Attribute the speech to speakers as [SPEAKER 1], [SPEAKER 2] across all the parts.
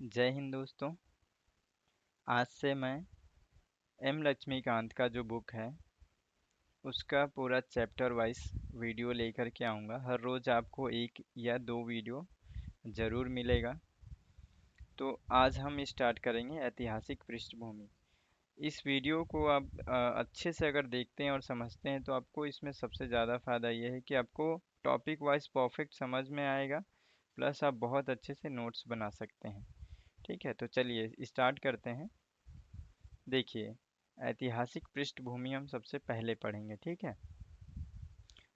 [SPEAKER 1] जय हिंद दोस्तों। आज से मैं एम लक्ष्मीकांत का जो बुक है उसका पूरा चैप्टर वाइज वीडियो लेकर के आऊँगा। हर रोज़ आपको एक या दो वीडियो ज़रूर मिलेगा। तो आज हम स्टार्ट करेंगे ऐतिहासिक पृष्ठभूमि। इस वीडियो को आप अच्छे से अगर देखते हैं और समझते हैं तो आपको इसमें सबसे ज़्यादा फ़ायदा ये है कि आपको टॉपिक वाइज परफेक्ट समझ में आएगा। प्लस आप बहुत अच्छे से नोट्स बना सकते हैं। ठीक है, तो चलिए स्टार्ट करते हैं। देखिए, ऐतिहासिक पृष्ठभूमि हम सबसे पहले पढ़ेंगे। ठीक है,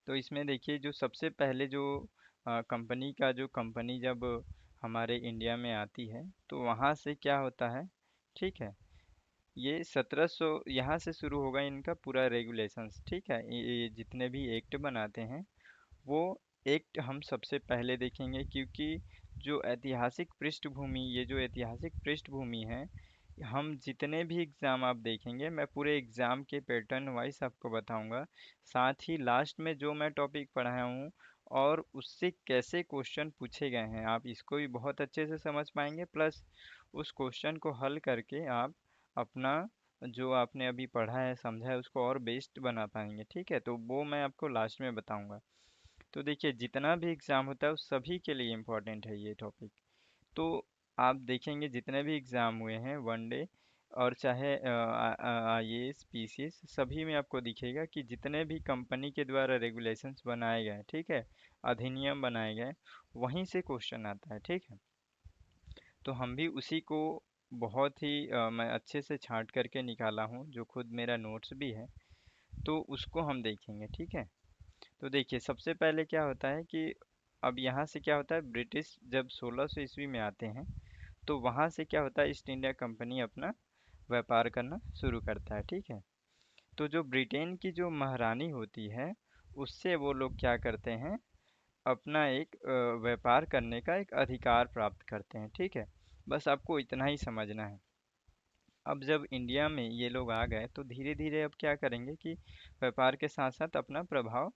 [SPEAKER 1] तो इसमें देखिए जो सबसे पहले जो कंपनी का जो कंपनी जब हमारे इंडिया में आती है तो वहाँ से क्या होता है। ठीक है, ये 1700 यहाँ से शुरू होगा इनका पूरा रेगुलेशंस। ठीक है, ये जितने भी एक्ट बनाते हैं वो एक्ट हम सबसे पहले देखेंगे, क्योंकि जो ऐतिहासिक पृष्ठभूमि ये जो ऐतिहासिक पृष्ठभूमि है, हम जितने भी एग्ज़ाम आप देखेंगे मैं पूरे एग्ज़ाम के पैटर्न वाइज आपको बताऊंगा। साथ ही लास्ट में जो मैं टॉपिक पढ़ाया हूँ और उससे कैसे क्वेश्चन पूछे गए हैं आप इसको भी बहुत अच्छे से समझ पाएंगे। प्लस उस क्वेश्चन को हल करके आप अपना जो आपने अभी पढ़ा है समझा है उसको और बेस्ट बना पाएंगे। ठीक है, तो वो मैं आपको लास्ट में बताऊंगा। तो देखिए जितना भी एग्ज़ाम होता है उस सभी के लिए इम्पोर्टेंट है ये टॉपिक। तो आप देखेंगे जितने भी एग्ज़ाम हुए हैं वनडे और चाहे आईएएस पीसीएस सभी में आपको दिखेगा कि जितने भी कंपनी के द्वारा रेगुलेशंस बनाए गए, ठीक है, अधिनियम बनाए गए, वहीं से क्वेश्चन आता है। ठीक है, तो हम भी उसी को बहुत ही मैं अच्छे से छांट करके निकाला हूँ, जो खुद मेरा नोट्स भी है, तो उसको हम देखेंगे। ठीक है, तो देखिए सबसे पहले क्या होता है कि अब यहाँ से क्या होता है, ब्रिटिश जब 1600 ईस्वी में आते हैं तो वहाँ से क्या होता है, ईस्ट इंडिया कंपनी अपना व्यापार करना शुरू करता है। ठीक है, तो जो ब्रिटेन की जो महारानी होती है उससे वो लोग क्या करते हैं, अपना एक व्यापार करने का एक अधिकार प्राप्त करते हैं। ठीक है, बस आपको इतना ही समझना है। अब जब इंडिया में ये लोग आ गए तो धीरे धीरे अब क्या करेंगे कि व्यापार के साथ साथ अपना प्रभाव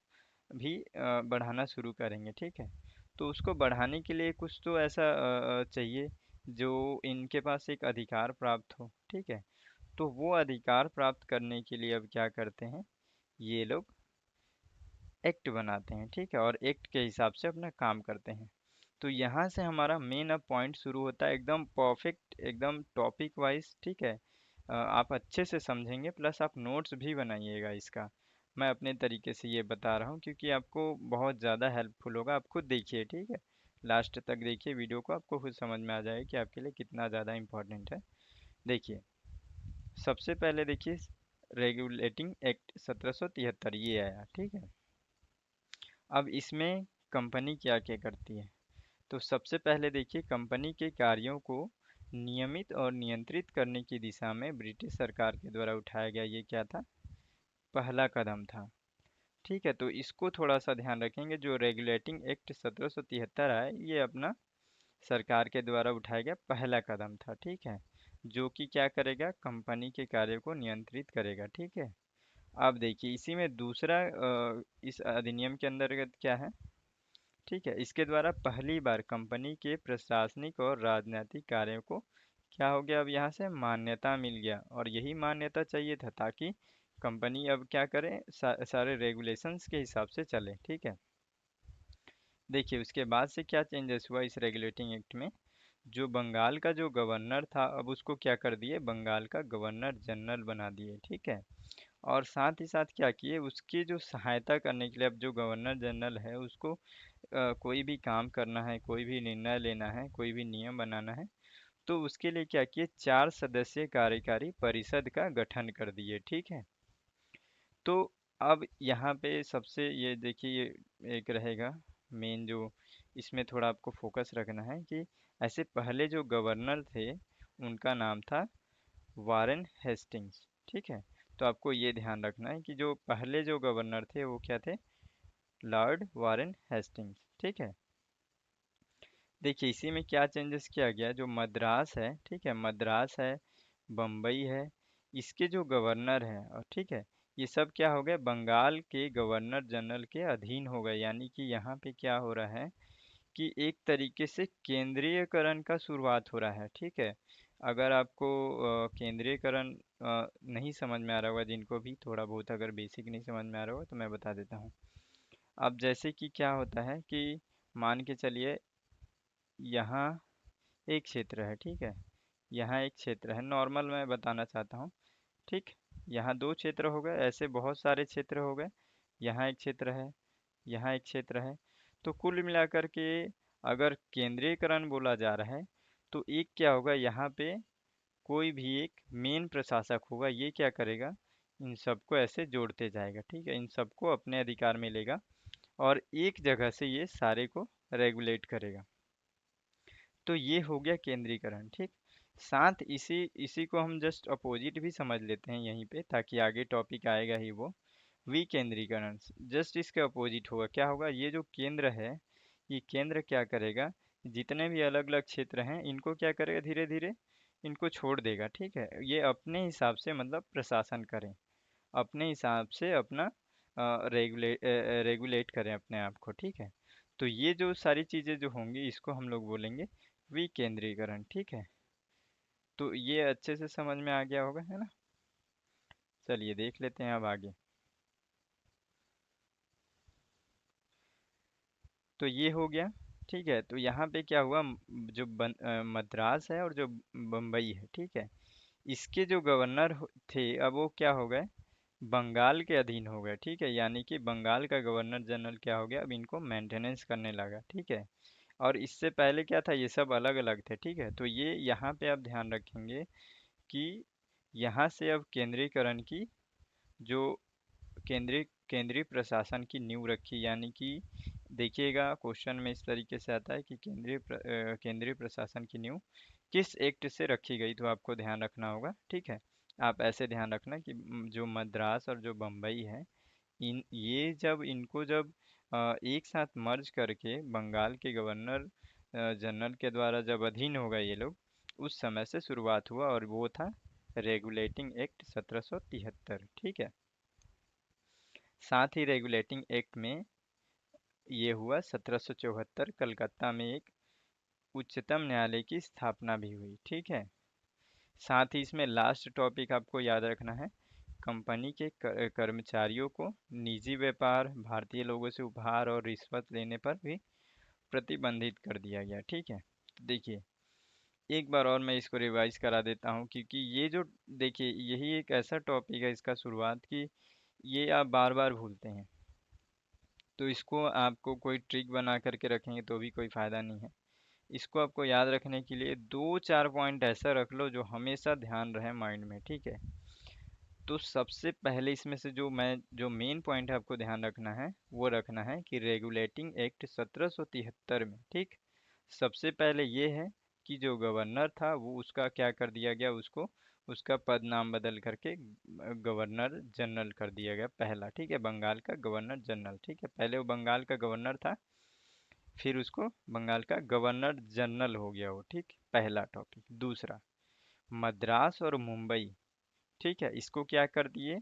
[SPEAKER 1] भी बढ़ाना शुरू करेंगे। ठीक है, तो उसको बढ़ाने के लिए कुछ तो ऐसा चाहिए जो इनके पास एक अधिकार प्राप्त हो। ठीक है, तो वो अधिकार प्राप्त करने के लिए अब क्या करते हैं, ये लोग एक्ट बनाते हैं। ठीक है, और एक्ट के हिसाब से अपना काम करते हैं। तो यहाँ से हमारा मेन अब पॉइंट शुरू होता है, एकदम परफेक्ट, एकदम टॉपिक वाइज। ठीक है, आप अच्छे से समझेंगे प्लस आप नोट्स भी बनाइएगा इसका। मैं अपने तरीके से ये बता रहा हूँ क्योंकि आपको बहुत ज़्यादा हेल्पफुल होगा। आप खुद देखिए, ठीक है, लास्ट तक देखिए वीडियो को, आपको खुद समझ में आ जाएगा कि आपके लिए कितना ज़्यादा इम्पोर्टेंट है। देखिए सबसे पहले देखिए रेगुलेटिंग एक्ट 1773 ये आया। ठीक है, अब इसमें कंपनी क्या क्या करती है, तो सबसे पहले देखिए कंपनी के कार्यों को नियमित और नियंत्रित करने की दिशा में ब्रिटिश सरकार के द्वारा उठाया गया ये क्या था, पहला कदम था। ठीक है, तो इसको थोड़ा सा ध्यान रखेंगे। जो रेगुलेटिंग एक्ट 1773 है ये अपना सरकार के द्वारा उठाया गया पहला कदम था। ठीक है, जो कि क्या करेगा, कंपनी के कार्य को नियंत्रित करेगा। ठीक है, अब देखिए इसी में दूसरा इस अधिनियम के अंतर्गत क्या है। ठीक है, इसके द्वारा पहली बार कंपनी के प्रशासनिक और राजनीतिक कार्यों को क्या हो गया, अब यहाँ से मान्यता मिल गया। और यही मान्यता चाहिए था ताकि कंपनी अब क्या करे, सारे रेगुलेशंस के हिसाब से चले। ठीक है, देखिए उसके बाद से क्या चेंजेस हुआ इस रेगुलेटिंग एक्ट में, जो बंगाल का जो गवर्नर था अब उसको क्या कर दिए, बंगाल का गवर्नर जनरल बना दिए। ठीक है, और साथ ही साथ क्या किए, उसकी जो सहायता करने के लिए अब जो गवर्नर जनरल है उसको कोई भी काम करना है, कोई भी निर्णय लेना है, कोई भी नियम बनाना है, तो उसके लिए क्या किए, 4 सदस्यीय कार्यकारी परिषद का गठन कर दिए। ठीक है, तो अब यहाँ पे सबसे ये देखिए ये एक रहेगा मेन, जो इसमें थोड़ा आपको फोकस रखना है कि ऐसे पहले जो गवर्नर थे उनका नाम था वारेन हेस्टिंग्स। ठीक है, तो आपको ये ध्यान रखना है कि जो पहले जो गवर्नर थे वो क्या थे, लॉर्ड वारेन हेस्टिंग्स। ठीक है, देखिए इसी में क्या चेंजेस किया गया, जो मद्रास है, ठीक है, मद्रास है, बम्बई है, इसके जो गवर्नर हैं, और ठीक है, ये सब क्या हो गए, बंगाल के गवर्नर जनरल के अधीन हो गए। यानी कि यहाँ पे क्या हो रहा है कि एक तरीके से केंद्रीयकरण का शुरुआत हो रहा है। ठीक है, अगर आपको केंद्रीयकरण नहीं समझ में आ रहा होगा, जिनको भी थोड़ा बहुत अगर बेसिक नहीं समझ में आ रहा होगा तो मैं बता देता हूँ। अब जैसे कि क्या होता है कि मान के चलिए यहाँ एक क्षेत्र है। ठीक है, यहाँ एक क्षेत्र है, नॉर्मल मैं बताना चाहता हूँ। ठीक, यहाँ दो क्षेत्र हो गए, ऐसे बहुत सारे क्षेत्र हो गए। यहाँ एक क्षेत्र है, यहाँ एक क्षेत्र है। तो कुल मिलाकर के अगर केंद्रीयकरण बोला जा रहा है तो एक क्या होगा, यहाँ पे कोई भी एक मेन प्रशासक होगा, ये क्या करेगा, इन सबको ऐसे जोड़ते जाएगा। ठीक है, इन सबको अपने अधिकार में लेगा और एक जगह से ये सारे को रेगुलेट करेगा। तो ये हो गया केंद्रीकरण। ठीक, साथ इसी इसी को हम जस्ट अपोजिट भी समझ लेते हैं यहीं पे, ताकि आगे टॉपिक आएगा ही वो विकेंद्रीकरण। जस्ट इसके अपोजिट होगा, क्या होगा, ये जो केंद्र है, ये केंद्र क्या करेगा, जितने भी अलग अलग क्षेत्र हैं इनको क्या करेगा, धीरे धीरे इनको छोड़ देगा। ठीक है, ये अपने हिसाब से मतलब प्रशासन करें, अपने हिसाब से अपना रेगुलेट करें अपने आप को। ठीक है, तो ये जो सारी चीज़ें जो होंगी इसको हम लोग बोलेंगे विकेंद्रीकरण। ठीक है, तो ये अच्छे से समझ में आ गया होगा, है ना। चलिए देख लेते हैं अब आगे। तो ये हो गया। ठीक है, तो यहाँ पे क्या हुआ, जो मद्रास है और जो बम्बई है, ठीक है, इसके जो गवर्नर थे, अब वो क्या हो गए, बंगाल के अधीन हो गए। ठीक है, यानी कि बंगाल का गवर्नर जनरल क्या हो गया, अब इनको मेंटेनेंस करने लगा। ठीक है, और इससे पहले क्या था, ये सब अलग अलग थे। ठीक है, तो ये यहाँ पे आप ध्यान रखेंगे कि यहाँ से अब केंद्रीकरण की जो केंद्रीय केंद्रीय प्रशासन की नींव रखी, यानी कि देखिएगा क्वेश्चन में इस तरीके से आता है कि केंद्रीय प्रशासन की नींव किस एक्ट से रखी गई, तो आपको ध्यान रखना होगा। ठीक है, आप ऐसे ध्यान रखना कि जो मद्रास और जो बम्बई है, इन ये जब इनको जब एक साथ मर्ज करके बंगाल के गवर्नर जनरल के द्वारा जब अधीन हो गए ये लोग, उस समय से शुरुआत हुआ, और वो था रेगुलेटिंग एक्ट 1773। ठीक है, साथ ही रेगुलेटिंग एक्ट में ये हुआ 1774 कलकत्ता में एक उच्चतम न्यायालय की स्थापना भी हुई। ठीक है, साथ ही इसमें लास्ट टॉपिक आपको याद रखना है, कंपनी के कर्मचारियों को निजी व्यापार, भारतीय लोगों से उपहार और रिश्वत लेने पर भी प्रतिबंधित कर दिया गया। ठीक है, देखिए एक बार और मैं इसको रिवाइज करा देता हूँ, क्योंकि ये जो देखिए यही एक ऐसा टॉपिक है इसका शुरुआत की ये आप बार बार भूलते हैं, तो इसको आपको कोई ट्रिक बना करके रखेंगे तो भी कोई फ़ायदा नहीं है। इसको आपको याद रखने के लिए दो चार पॉइंट ऐसा रख लो जो हमेशा ध्यान रहे माइंड में। ठीक है, तो सबसे पहले इसमें से जो मेन पॉइंट है आपको ध्यान रखना है, वो रखना है कि रेगुलेटिंग एक्ट 1773 में, ठीक, सबसे पहले ये है कि जो गवर्नर था वो उसका क्या कर दिया गया, उसको उसका पद नाम बदल करके गवर्नर जनरल कर दिया गया पहला। ठीक है, बंगाल का गवर्नर जनरल। ठीक है, पहले वो बंगाल का गवर्नर था, फिर उसको बंगाल का गवर्नर जनरल हो गया वो। ठीक, पहला टॉपिक। दूसरा, मद्रास और मुंबई, ठीक है, इसको क्या कर दिए,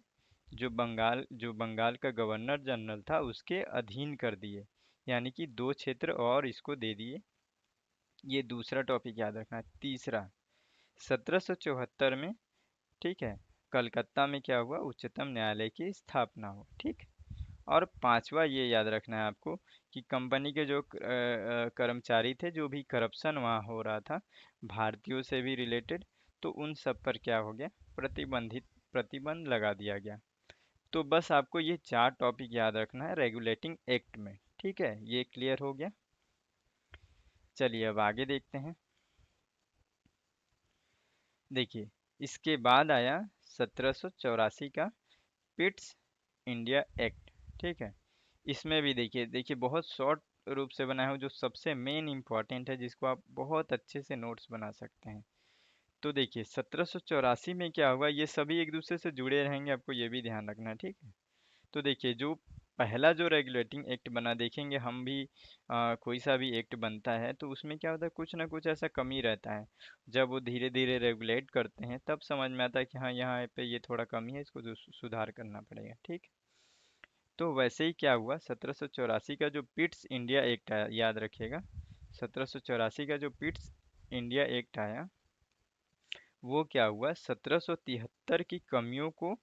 [SPEAKER 1] जो बंगाल का गवर्नर जनरल था उसके अधीन कर दिए, यानी कि दो क्षेत्र और इसको दे दिए। ये दूसरा टॉपिक याद रखना है। तीसरा, 1774 में, ठीक है, कलकत्ता में क्या हुआ, उच्चतम न्यायालय की स्थापना हुई। ठीक, और पांचवा ये याद रखना है आपको कि कंपनी के जो कर्मचारी थे, जो भी करप्शन वहाँ हो रहा था भारतीयों से भी रिलेटेड, तो उन सब पर क्या हो गया, प्रतिबंध लगा दिया गया। तो बस आपको ये चार टॉपिक याद रखना है रेगुलेटिंग एक्ट में। ठीक है, ये क्लियर हो गया। चलिए अब आगे देखते हैं। देखिए, इसके बाद आया 1784 का पिट्स इंडिया एक्ट। ठीक है, इसमें भी देखिए देखिए बहुत शॉर्ट रूप से बनाया हो, जो सबसे मेन इंपॉर्टेंट है, जिसको आप बहुत अच्छे से नोट्स बना सकते हैं। तो देखिए 1784 में क्या हुआ, ये सभी एक दूसरे से जुड़े रहेंगे, आपको ये भी ध्यान रखना है। ठीक है, तो देखिए जो पहला जो रेगुलेटिंग एक्ट बना, देखेंगे हम भी कोई सा भी एक्ट बनता है तो उसमें क्या होता है, कुछ ना कुछ ऐसा कमी रहता है। जब वो धीरे धीरे रेगुलेट करते हैं तब समझ में आता है कि हाँ यहाँ पे ये थोड़ा कमी है, इसको सुधार करना पड़ेगा। ठीक, तो वैसे ही क्या हुआ, 1784 का जो पिट्स इंडिया एक्ट है, याद रखिएगा, 1784 का जो पिट्स इंडिया एक्ट आया, वो क्या हुआ, 1773 की कमियों को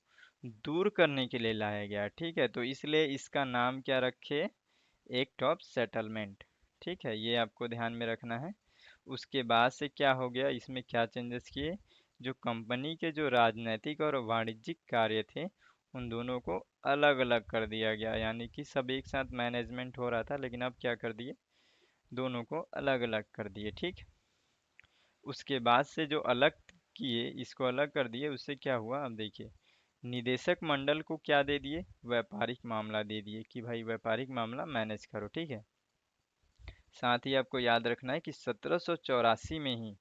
[SPEAKER 1] दूर करने के लिए लाया गया। ठीक है, तो इसलिए इसका नाम क्या रखे, एक्ट ऑफ सेटलमेंट। ठीक है, ये आपको ध्यान में रखना है। उसके बाद से क्या हो गया, इसमें क्या चेंजेस किए, जो कंपनी के जो राजनैतिक और वाणिज्यिक कार्य थे उन दोनों को अलग अलग कर दिया गया। यानी कि सब एक साथ मैनेजमेंट हो रहा था, लेकिन अब क्या कर दिए, दोनों को अलग अलग कर दिए। ठीक, उसके बाद से जो अलग किए, इसको अलग कर दिए, उससे क्या हुआ, अब देखिए, निदेशक मंडल को क्या दे दिए, व्यापारिक मामला दे दिए कि भाई व्यापारिक मामला मैनेज करो। ठीक है, साथ ही आपको याद रखना है कि 1784 में ही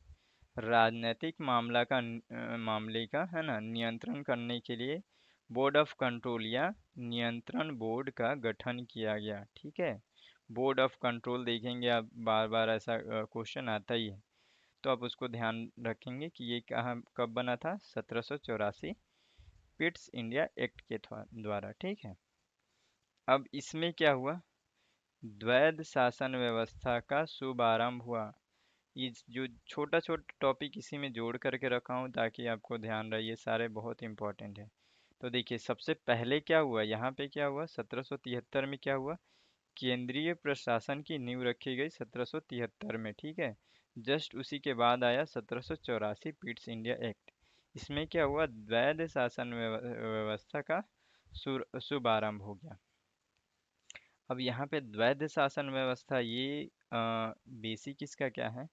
[SPEAKER 1] राजनीतिक मामले का है ना नियंत्रण करने के लिए बोर्ड ऑफ कंट्रोल या नियंत्रण बोर्ड का गठन किया गया। ठीक है, बोर्ड ऑफ कंट्रोल देखेंगे आप, बार बार ऐसा क्वेश्चन आता ही है, तो आप उसको ध्यान रखेंगे कि ये कहाँ कब बना था, 1784 पिट्स इंडिया एक्ट के द्वारा। ठीक है, अब इसमें क्या हुआ, द्वैध शासन व्यवस्था का शुभारंभ हुआ। ये जो छोटा छोटा टॉपिक इसी में जोड़ करके रखा हूँ ताकि आपको ध्यान रहे, ये सारे बहुत इंपॉर्टेंट है। तो देखिए, सबसे पहले क्या हुआ, यहाँ पे क्या हुआ, 1773 में क्या हुआ, केंद्रीय प्रशासन की नींव रखी गई 1773 में। ठीक है, जस्ट उसी के बाद आया 1784 पिट्स इंडिया एक्ट। इसमें क्या हुआ, द्वैध शासन व्यवस्था का शुभारंभ हो गया। अब यहाँ पे द्वैध शासन व्यवस्था, ये बेसिक इसका क्या है,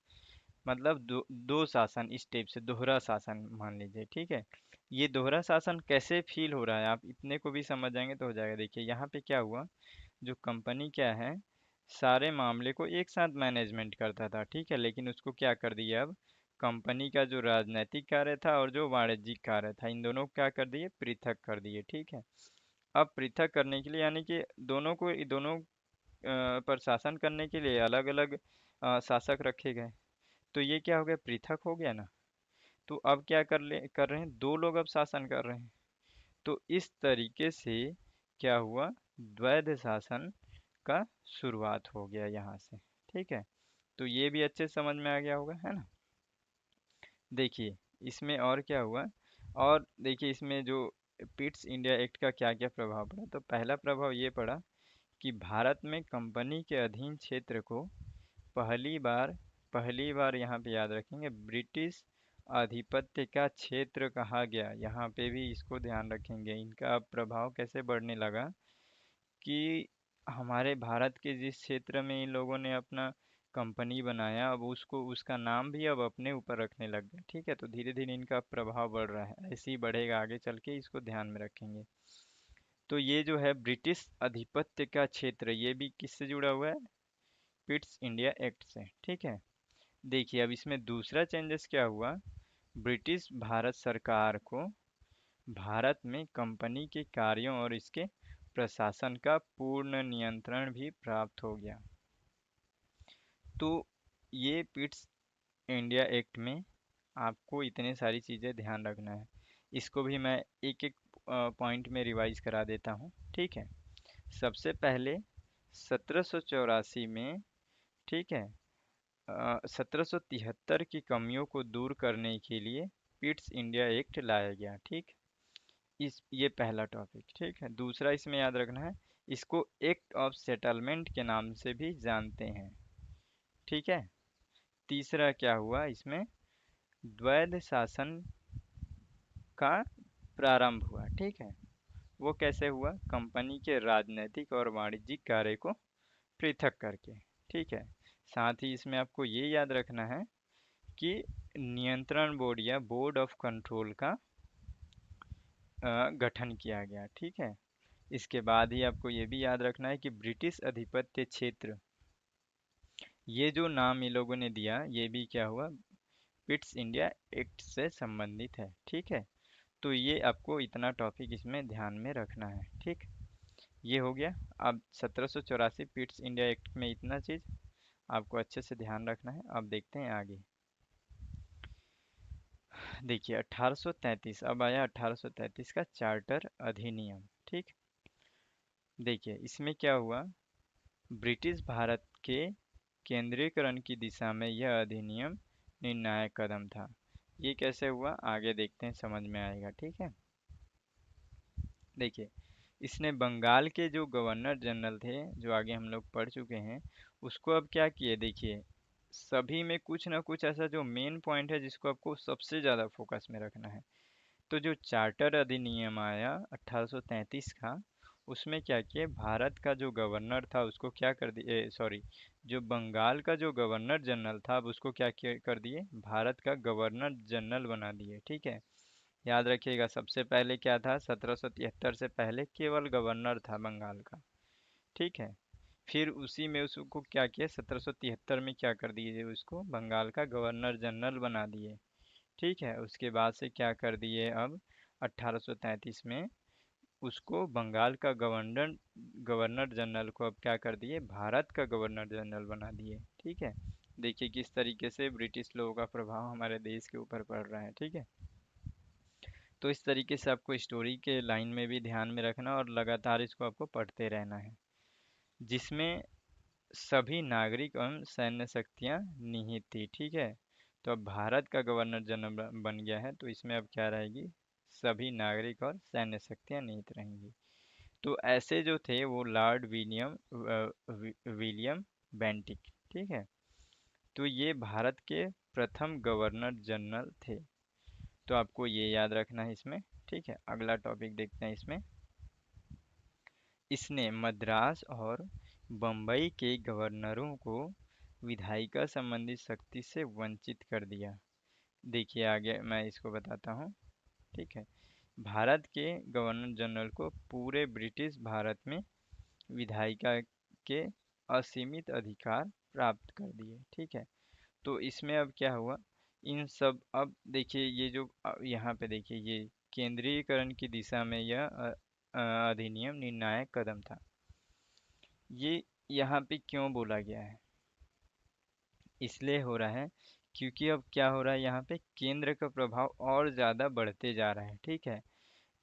[SPEAKER 1] मतलब दो दो शासन, इस टाइप से दोहरा शासन मान लीजिए। ठीक है, ये दोहरा शासन कैसे फील हो रहा है, आप इतने को भी समझ जाएंगे तो हो जाएगा। देखिए यहाँ पे क्या हुआ, जो कंपनी क्या है, सारे मामले को एक साथ मैनेजमेंट करता था। ठीक है, लेकिन उसको क्या कर दिया, अब कंपनी का जो राजनीतिक कार्य था और जो वाणिज्यिक कार्य था, इन दोनों को क्या कर दिए, पृथक कर दिए। ठीक है, अब पृथक करने के लिए, यानी कि दोनों पर शासन करने के लिए अलग अलग शासक रखे गए। तो ये क्या हो गया, पृथक हो गया ना। तो अब क्या कर रहे हैं, दो लोग अब शासन कर रहे हैं। तो इस तरीके से क्या हुआ, द्वैध शासन का शुरुआत हो गया यहाँ से। ठीक है, तो ये भी अच्छे से समझ में आ गया होगा, है ना। देखिए इसमें और क्या हुआ, और देखिए इसमें जो पिट्स इंडिया एक्ट का क्या क्या प्रभाव पड़ा, तो पहला प्रभाव ये पड़ा कि भारत में कंपनी के अधीन क्षेत्र को पहली बार यहाँ पे याद रखेंगे, ब्रिटिश आधिपत्य का क्षेत्र कहा गया। यहाँ पे भी इसको ध्यान रखेंगे, इनका अब प्रभाव कैसे बढ़ने लगा कि हमारे भारत के जिस क्षेत्र में इन लोगों ने अपना कंपनी बनाया, अब उसको उसका नाम भी अब अपने ऊपर रखने लग गए। ठीक है, तो धीरे धीरे इनका प्रभाव बढ़ रहा है, ऐसे ही बढ़ेगा आगे चल के, इसको ध्यान में रखेंगे। तो ये जो है ब्रिटिश आधिपत्य का क्षेत्र, ये भी किससे जुड़ा हुआ है, पिट्स इंडिया एक्ट से। ठीक है, देखिए अब इसमें दूसरा चेंजेस क्या हुआ, ब्रिटिश भारत सरकार को भारत में कंपनी के कार्यों और इसके प्रशासन का पूर्ण नियंत्रण भी प्राप्त हो गया। तो ये पिट्स इंडिया एक्ट में आपको इतने सारी चीज़ें ध्यान रखना है, इसको भी मैं एक एक पॉइंट में रिवाइज करा देता हूँ। ठीक है, सबसे पहले 1784 में, ठीक है, 1773 की कमियों को दूर करने के लिए पिट्स इंडिया एक्ट लाया गया। ठीक, इस ये पहला टॉपिक। ठीक है, दूसरा इसमें याद रखना है, इसको एक्ट ऑफ सेटलमेंट के नाम से भी जानते हैं। ठीक है, तीसरा क्या हुआ, इसमें द्वैध शासन का प्रारंभ हुआ। ठीक है, वो कैसे हुआ, कंपनी के राजनीतिक और वाणिज्यिक कार्य को पृथक करके। ठीक है, साथ ही इसमें आपको ये याद रखना है कि नियंत्रण बोर्ड या बोर्ड ऑफ कंट्रोल का गठन किया गया। ठीक है, इसके बाद ही आपको ये भी याद रखना है कि ब्रिटिश अधिपत्य क्षेत्र, ये जो नाम ये लोगों ने दिया, ये भी क्या हुआ, पिट्स इंडिया एक्ट से संबंधित है। ठीक है, तो ये आपको इतना टॉपिक इसमें ध्यान में रखना है। ठीक, ये हो गया। अब 1784 पिट्स इंडिया एक्ट में इतना चीज़ आपको अच्छे से ध्यान रखना है। अब देखते हैं आगे। देखिए 1833, अब आया 1833 का चार्टर अधिनियम। ठीक, देखिए इसमें क्या हुआ, ब्रिटिश भारत के केंद्रीकरण की दिशा में यह अधिनियम निर्णायक कदम था। ये कैसे हुआ आगे देखते हैं, समझ में आएगा। ठीक है, देखिए इसने बंगाल के जो गवर्नर जनरल थे, जो आगे हम लोग पढ़ चुके हैं, उसको अब क्या किए, देखिए सभी में कुछ ना कुछ ऐसा जो मेन पॉइंट है जिसको आपको सबसे ज़्यादा फोकस में रखना है। तो जो चार्टर अधिनियम आया 1833 का, उसमें क्या किए, भारत का जो गवर्नर था उसको क्या कर दिए, सॉरी, जो बंगाल का जो गवर्नर जनरल था अब उसको क्या कर दिए, भारत का गवर्नर जनरल बना दिए। ठीक है, याद रखिएगा सबसे पहले क्या था, 1773 से पहले केवल गवर्नर था बंगाल का। ठीक है, फिर उसी में उसको क्या किया, 1773 में क्या कर दिए, उसको बंगाल का गवर्नर जनरल बना दिए। ठीक है, उसके बाद से क्या कर दिए, अब 1833 में उसको बंगाल का गवर्नर गवर्नर जनरल को अब क्या कर दिए, भारत का गवर्नर जनरल बना दिए। ठीक है, देखिए किस तरीके से ब्रिटिश लोगों का प्रभाव हमारे देश के ऊपर पड़ रहा है। ठीक है, तो इस तरीके से आपको स्टोरी के लाइन में भी ध्यान में रखना और लगातार इसको आपको पढ़ते रहना है, जिसमें सभी नागरिक एवं सैन्य शक्तियां निहित थी। ठीक है, तो अब भारत का गवर्नर जनरल बन गया है, तो इसमें अब क्या रहेगी, सभी नागरिक और सैन्य शक्तियां निहित रहेंगी। तो ऐसे जो थे वो लॉर्ड विलियम बेंटिक। ठीक है, तो ये भारत के प्रथम गवर्नर जनरल थे। तो आपको ये याद रखना है इसमें। ठीक है, अगला टॉपिक देखते हैं इसमें। इसने मद्रास और बम्बई के गवर्नरों को विधायिका संबंधी शक्ति से वंचित कर दिया। देखिए आगे मैं इसको बताता हूँ। ठीक है, भारत के गवर्नर जनरल को पूरे ब्रिटिश भारत में विधायिका के असीमित अधिकार प्राप्त कर दिए। ठीक है, तो इसमें अब क्या हुआ, इन सब, अब देखिए ये जो यहाँ पे देखिए ये केंद्रीयकरण की दिशा में यह अधिनियम निर्णायक कदम था। ये यहाँ पे क्यों बोला गया है, इसलिए हो रहा है क्योंकि अब क्या हो रहा है, यहाँ पे केंद्र का प्रभाव और ज़्यादा बढ़ते जा रहा है। ठीक है,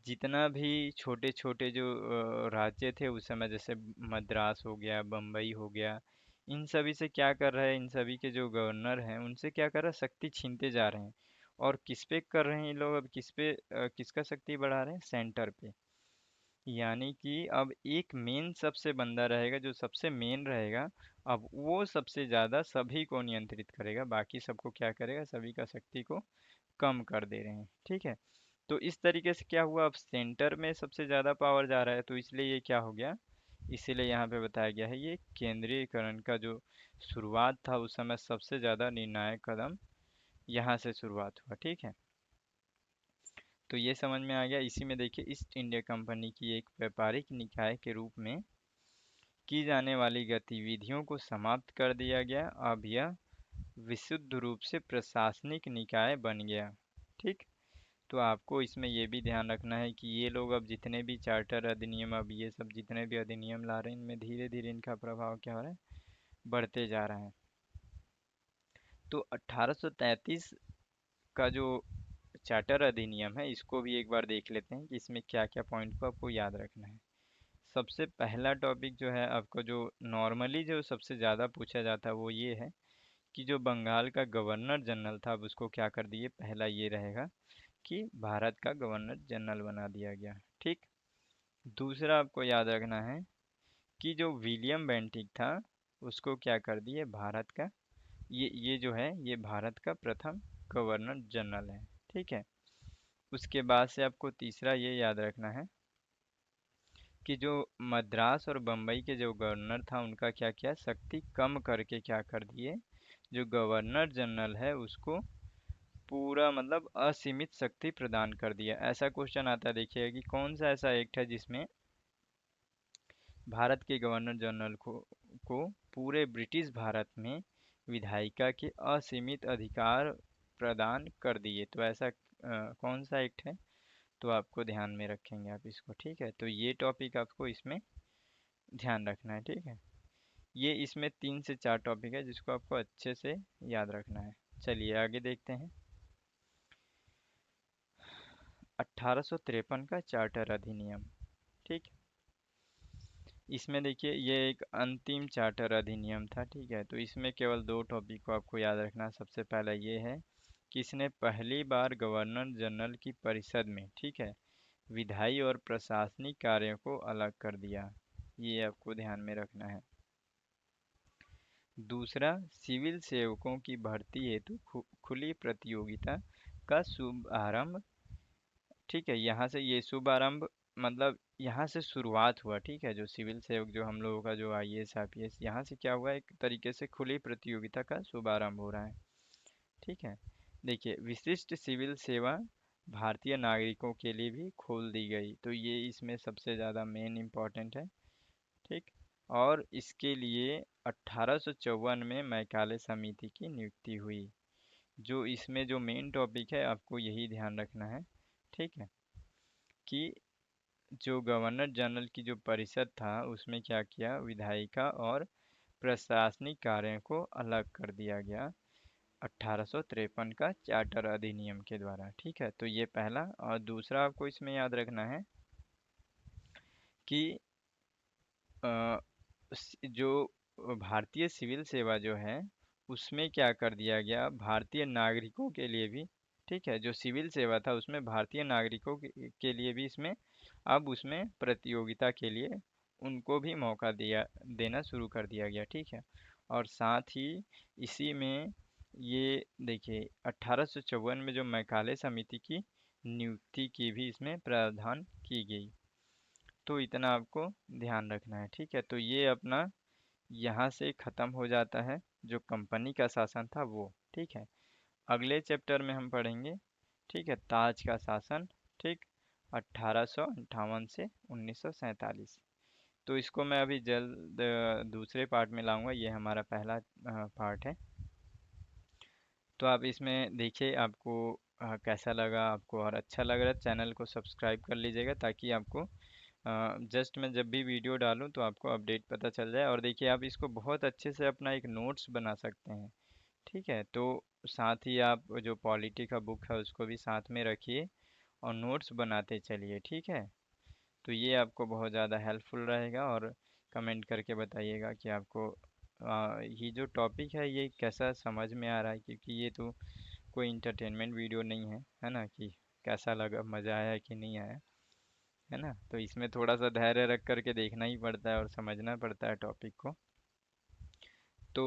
[SPEAKER 1] जितना भी छोटे छोटे जो राज्य थे उस समय, जैसे मद्रास हो गया, बम्बई हो गया, इन सभी से क्या कर रहे हैं, इन सभी के जो गवर्नर हैं उनसे क्या कर रहा है, शक्ति छीनते जा रहे हैं। और किस पे कर रहे हैं ये लोग, अब किस पे किसका शक्ति बढ़ा रहे हैं, सेंटर पे। यानी कि अब एक मेन सबसे बंदा रहेगा जो सबसे मेन रहेगा, अब वो सबसे ज़्यादा सभी को नियंत्रित करेगा, बाकी सबको क्या करेगा, सभी का शक्ति को कम कर दे रहे हैं। ठीक है, तो इस तरीके से क्या हुआ, अब सेंटर में सबसे ज़्यादा पावर जा रहा है, तो इसलिए ये क्या हो गया, इसीलिए यहाँ पे बताया गया है ये केंद्रीयकरण का जो शुरुआत था उस समय सबसे ज़्यादा निर्णायक कदम यहाँ से शुरुआत हुआ। ठीक है, तो ये समझ में आ गया। इसी में देखिए ईस्ट इंडिया कंपनी की एक व्यापारिक निकाय के रूप में की जाने वाली गतिविधियों को समाप्त कर दिया गया। अब यह विशुद्ध रूप से प्रशासनिक निकाय बन गया। ठीक, तो आपको इसमें ये भी ध्यान रखना है कि ये लोग अब जितने भी चार्टर अधिनियम, अब ये सब जितने भी अधिनियम ला रहे हैं, इनमें धीरे धीरे इनका प्रभाव क्या हो रहा है, बढ़ते जा रहा है। तो 1833 का जो चार्टर अधिनियम है इसको भी एक बार देख लेते हैं कि इसमें क्या क्या पॉइंट को आपको याद रखना है। सबसे पहला टॉपिक जो है आपको, जो नॉर्मली जो सबसे ज़्यादा पूछा जाता है वो ये है कि जो बंगाल का गवर्नर जनरल था अब उसको क्या कर दिए, पहला ये रहेगा कि भारत का गवर्नर जनरल बना दिया गया। ठीक, दूसरा आपको याद रखना है कि जो विलियम बेंटिक था उसको क्या कर दिए, भारत का ये जो है ये भारत का प्रथम गवर्नर जनरल है। ठीक है, उसके बाद से आपको तीसरा ये याद रखना है कि जो मद्रास और बम्बई के जो गवर्नर था उनका क्या किया, शक्ति कम करके क्या कर दिए, जो गवर्नर जनरल है उसको पूरा मतलब असीमित शक्ति प्रदान कर दिया। ऐसा क्वेश्चन आता है देखिएगा कि कौन सा ऐसा एक्ट है जिसमें भारत के गवर्नर जनरल को पूरे ब्रिटिश भारत में विधायिका के असीमित अधिकार प्रदान कर दिए, तो ऐसा कौन सा एक्ट है, तो आपको ध्यान में रखेंगे आप इसको। ठीक है, तो ये टॉपिक आपको इसमें ध्यान रखना है। ठीक है, ये इसमें 3 से 4 टॉपिक है जिसको आपको अच्छे से याद रखना है। चलिए आगे देखते हैं। 1853 का चार्टर अधिनियम। ठीक, इसमें देखिए ये एक अंतिम चार्टर अधिनियम था, ठीक है। तो इसमें केवल दो टॉपिक को आपको याद रखना। सबसे पहला ये है कि इसने पहली बार गवर्नर जनरल की परिषद में, ठीक है, विधायी और प्रशासनिक कार्यों को अलग कर दिया। ये आपको ध्यान में रखना है। दूसरा, सिविल सेवकों की भर्ती हेतु खुली प्रतियोगिता का शुभारंभ, ठीक है। यहाँ से ये शुभारंभ मतलब यहाँ से शुरुआत हुआ, ठीक है। जो सिविल सेवक जो हम लोगों का जो आईएएस आईपीएस, यहाँ से क्या हुआ, एक तरीके से खुली प्रतियोगिता का शुभारंभ हो रहा है, ठीक है। देखिए, विशिष्ट सिविल सेवा भारतीय नागरिकों के लिए भी खोल दी गई, तो ये इसमें सबसे ज़्यादा मेन इम्पोर्टेंट है, ठीक। और इसके लिए 1854 में मैकाले समिति की नियुक्ति हुई। जो इसमें जो मेन टॉपिक है आपको यही ध्यान रखना है, ठीक है, कि जो गवर्नर जनरल की जो परिषद था उसमें क्या किया, विधायिका और प्रशासनिक कार्यों को अलग कर दिया गया 1853 का चार्टर अधिनियम के द्वारा, ठीक है। तो ये पहला। और दूसरा आपको इसमें याद रखना है कि अ, जो भारतीय सिविल सेवा जो है उसमें क्या कर दिया गया, भारतीय नागरिकों के लिए भी, ठीक है, जो सिविल सेवा था उसमें भारतीय नागरिकों के लिए भी इसमें अब उसमें प्रतियोगिता के लिए उनको भी मौका दिया देना शुरू कर दिया गया, ठीक है। और साथ ही इसी में ये देखिए 1854 में जो मैकाले समिति की नियुक्ति की भी इसमें प्रावधान की गई। तो इतना आपको ध्यान रखना है, ठीक है। तो ये अपना यहाँ से ख़त्म हो जाता है जो कंपनी का शासन था वो, ठीक है। अगले चैप्टर में हम पढ़ेंगे, ठीक है, ताज का शासन, ठीक, 1858 से 1947। तो इसको मैं अभी जल्द दूसरे पार्ट में लाऊंगा, ये हमारा पहला पार्ट है। तो आप इसमें देखिए आपको कैसा लगा आपको, और अच्छा लग रहा है चैनल को सब्सक्राइब कर लीजिएगा ताकि आपको जस्ट मैं जब भी वीडियो डालूं तो आपको अपडेट पता चल जाए। और देखिए आप इसको बहुत अच्छे से अपना एक नोट्स बना सकते हैं, ठीक है। तो साथ ही आप जो पॉलिटी का बुक है उसको भी साथ में रखिए और नोट्स बनाते चलिए, ठीक है। तो ये आपको बहुत ज़्यादा हेल्पफुल रहेगा। और कमेंट करके बताइएगा कि आपको ये जो टॉपिक है ये कैसा समझ में आ रहा है, क्योंकि ये तो कोई इंटरटेनमेंट वीडियो नहीं है ना, कि कैसा लगा, मज़ा आया कि नहीं आया, है ना। तो इसमें थोड़ा सा धैर्य रख करके देखना ही पड़ता है और समझना पड़ता है टॉपिक को। तो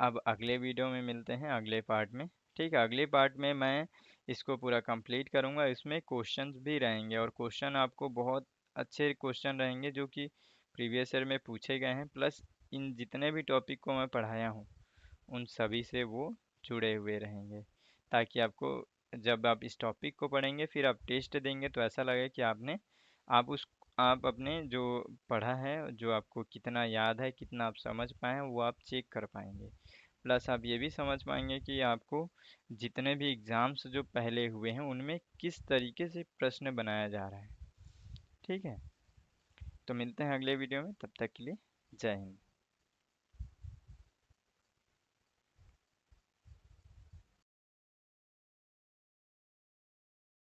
[SPEAKER 1] अब अगले वीडियो में मिलते हैं अगले पार्ट में, ठीक है। अगले पार्ट में मैं इसको पूरा कंप्लीट करूँगा। इसमें क्वेश्चंस भी रहेंगे और क्वेश्चन आपको बहुत अच्छे क्वेश्चन रहेंगे जो कि प्रीवियस ईयर में पूछे गए हैं, प्लस इन जितने भी टॉपिक को मैं पढ़ाया हूँ उन सभी से वो जुड़े हुए रहेंगे, ताकि आपको जब आप इस टॉपिक को पढ़ेंगे फिर आप टेस्ट देंगे तो ऐसा लगे कि आप अपने जो पढ़ा है, जो आपको कितना याद है, कितना आप समझ पाए हैं, वो आप चेक कर पाएंगे। प्लस आप ये भी समझ पाएंगे कि आपको जितने भी एग्ज़ाम्स जो पहले हुए हैं उनमें किस तरीके से प्रश्न बनाया जा रहा है, ठीक है। तो मिलते हैं अगले वीडियो में, तब तक के लिए जय हिंद।